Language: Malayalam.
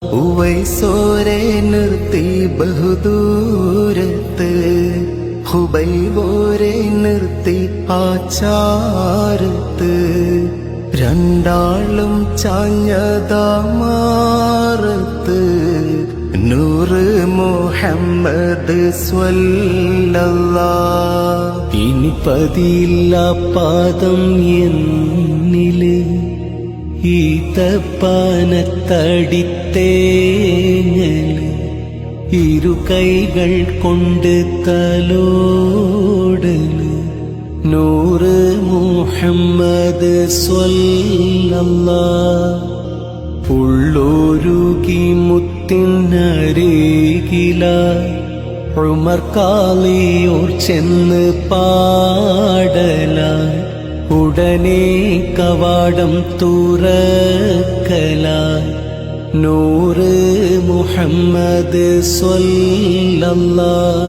ഉവൈസോരെ നിർത്തി ബഹുദൂരത്ത്, ഹുബൈബോരെ നിർത്തി ആചാരത്ത്. രണ്ടാളും ചാഞ്ഞതാമാറത്ത്, നൂറ് മുഹമ്മദ് സ്വല്ലല്ലാഹ്. ഇനി പതിയില്ല പാദം എന്നില്, ഈത്തപ്പനത്തടിത്തേങ്ങല്. ഇരു കൈകൾ കൊണ്ട് തലോടല്, നൂറ് മുഹമ്മദ് സ്വല്ലല്ലാഹ്. ഉള്ളോരുകി മുത്തിനരികിലായി ഉമർ കാളിയോർ ചെന്ന് പാടലായി. ഉടനെ കവാടം തുറക്കലായി, നൂറ് മുഹമ്മദ് സ്വല്ലല്ലാഹ്.